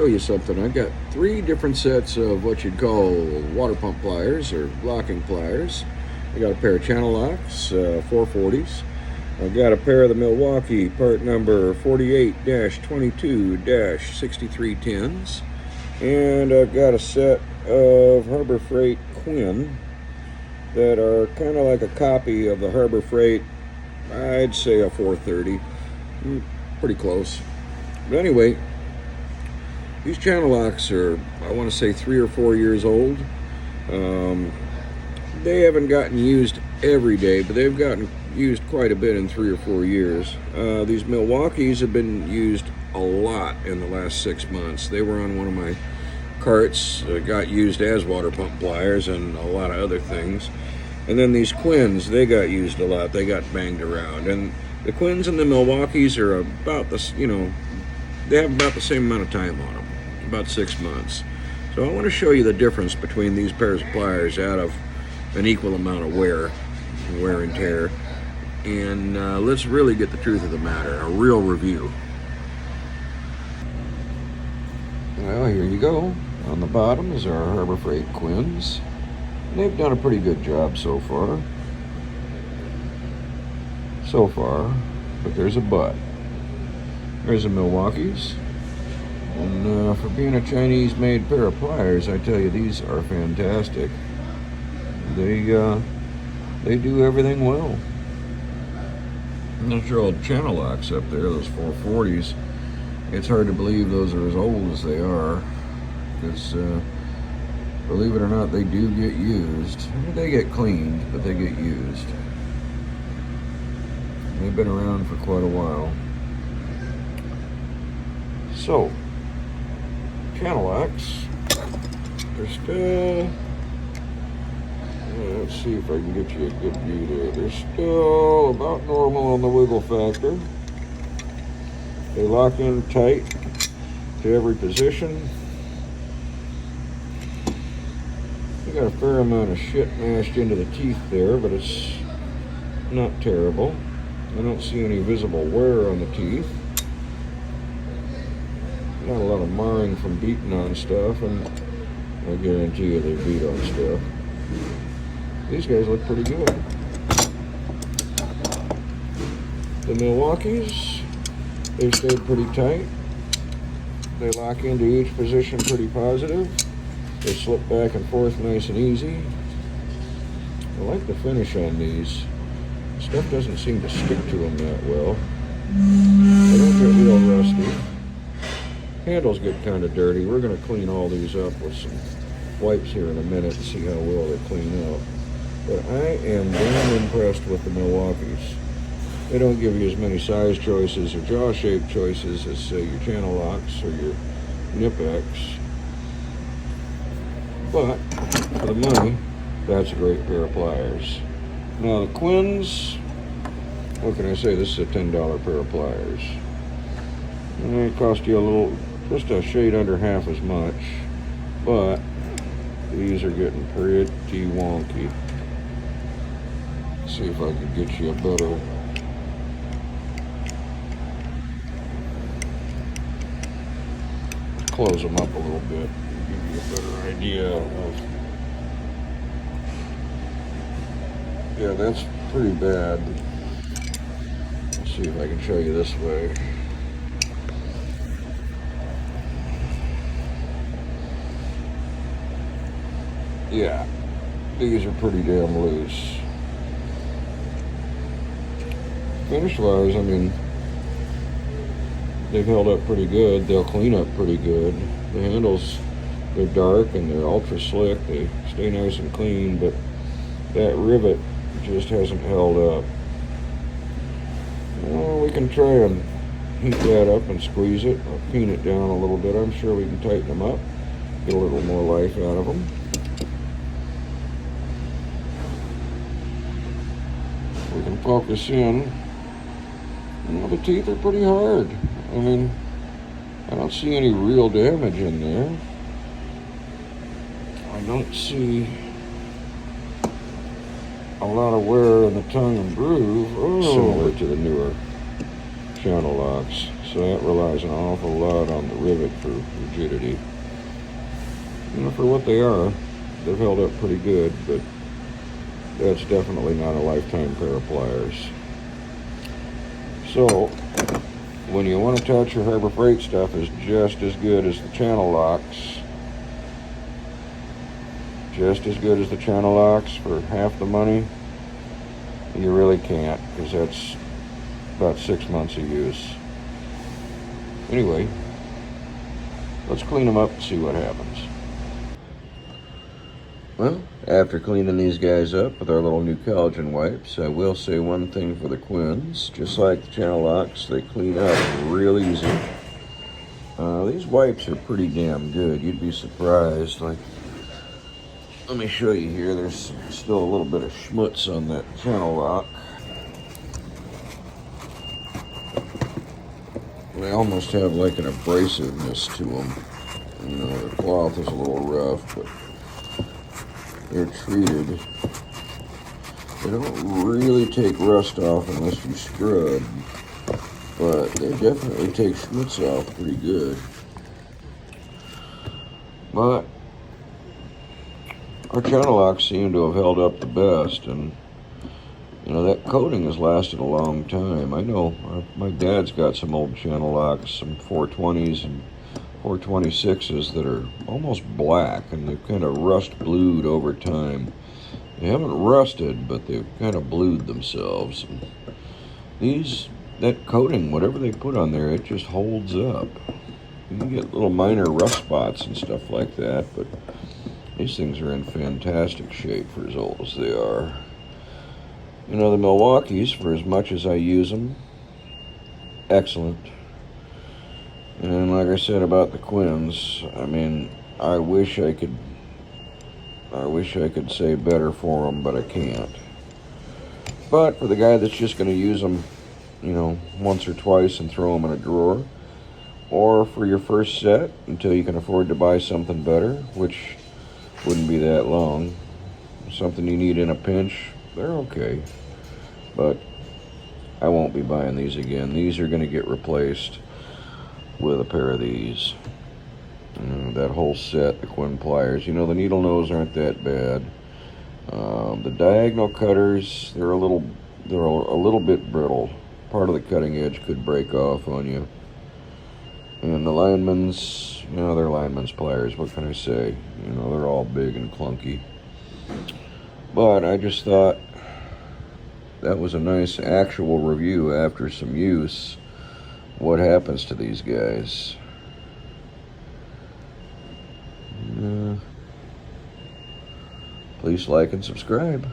show you something. I've got 3 different sets of what you'd call water pump pliers or locking pliers. I got a pair of ChannelLocks, 440s. I've got a pair of the Milwaukee part number 48-22-6310s. And I've got a set of Harbor Freight Quinn that are kind of like a copy of the Harbor Freight, I'd say a 430. Pretty close. But anyway, these ChannelLocks are, I want to say, 3 or 4 years old. They haven't gotten used every day, but they've gotten used quite a bit in 3 or 4 years. These Milwaukees have been used a lot in the last 6 months. They were on one of my carts, got used as water pump pliers and a lot of other things. And then these Quinns, they got used a lot. They got banged around. And the Quinns and the Milwaukees are about this, they have about the same amount of time on them, about 6 months. So I want to show you the difference between these pairs of pliers out of an equal amount of wear and tear. And let's really get the truth of the matter, a real review. Well, here you go. On the bottom is our Harbor Freight Quinns. They've done a pretty good job so far. But there's a but. There's the Milwaukees. And for being a Chinese-made pair of pliers, I tell you, these are fantastic. They do everything well. And those are old ChannelLocks up there, those 440s. It's hard to believe those are as old as they are, because believe it or not, they do get used. They get cleaned, but they get used. They've been around for quite a while. So, ChannelLocks, they're still, let's see if I can get you a good view there. They're still about normal on the wiggle factor. They lock in tight to every position. They got a fair amount of shit mashed into the teeth there, but it's not terrible. I don't see any visible wear on the teeth. Not a lot of marring from beating on stuff, and I guarantee you they beat on stuff. These guys look pretty good. The Milwaukees, they've stayed pretty tight. They lock into each position pretty positive. They slip back and forth nice and easy. I like the finish on these. Stuff doesn't seem to stick to them that well. They don't get real rusty. Handles get kind of dirty. We're going to clean all these up with some wipes here in a minute and see how well they clean up. But I am damn impressed with the Milwaukees. They don't give you as many size choices or jaw shape choices as, say, your ChannelLocks or your Nipex. But for the money, that's a great pair of pliers. Now the Quinns, what can I say? This is a $10 pair of pliers. And they cost you a little, just a shade under half as much. But these are getting pretty wonky. Let's see if I can get you a better. Close them up a little bit, give you a better idea of. Yeah, that's pretty bad. Let's see if I can show you this way. Yeah, these are pretty damn loose. Finish-wise, I mean, they've held up pretty good. They'll clean up pretty good. The handles, they're dark and they're ultra slick. They stay nice and clean, but that rivet just hasn't held up. Well, we can try and heat that up and squeeze it. I'll peen it down a little bit. I'm sure we can tighten them up, get a little more life out of them. We can focus in. Well, the teeth are pretty hard. I mean, I don't see any real damage in there. I don't see a lot of wear in the tongue and groove. Oh. Similar to the newer channel locks, so that relies an awful lot on the rivet for rigidity. You know, for what they are, they've held up pretty good, but that's definitely not a lifetime pair of pliers. So, when you want to touch your Harbor Freight stuff is just as good as the channel locks. Just as good as the channel locks for half the money. You really can't, because that's about 6 months of use. Anyway, let's clean them up and see what happens. Well, after cleaning these guys up with our little new collagen wipes, I will say one thing for the Quinns. Just like the channel locks, they clean up real easy. These wipes are pretty damn good. You'd be surprised. Like, let me show you here. There's still a little bit of schmutz on that channel lock. They almost have like an abrasiveness to them. You know, the cloth is a little rough, but they're treated. They don't really take rust off unless you scrub, but they definitely take schmutz off pretty good. But our channel locks seem to have held up the best, and you know, that coating has lasted a long time. I know my dad's got some old channel locks, some 420s and 426s that are almost black, and they've kind of rust blued over time. They haven't rusted, but they've kind of blued themselves. And that coating, whatever they put on there, it just holds up. You can get little minor rust spots and stuff like that, but these things are in fantastic shape for as old as they are. You know, the Milwaukees, for as much as I use them, excellent. And like I said about the Quinns, I mean, I wish I could say better for them, but I can't. But for the guy that's just going to use them, you know, once or twice and throw them in a drawer, or for your first set until you can afford to buy something better, which wouldn't be that long, something you need in a pinch, they're okay. But I won't be buying these again. These are going to get replaced with a pair of these. That whole set, the Quinn pliers. You know, the needle nose aren't that bad. The diagonal cutters, they're a little bit brittle. Part of the cutting edge could break off on you. And the linemen's, you know, they're linemen's pliers. What can I say? You know, they're all big and clunky. But I just thought that was a nice actual review after some use. What happens to these guys? Please like and subscribe.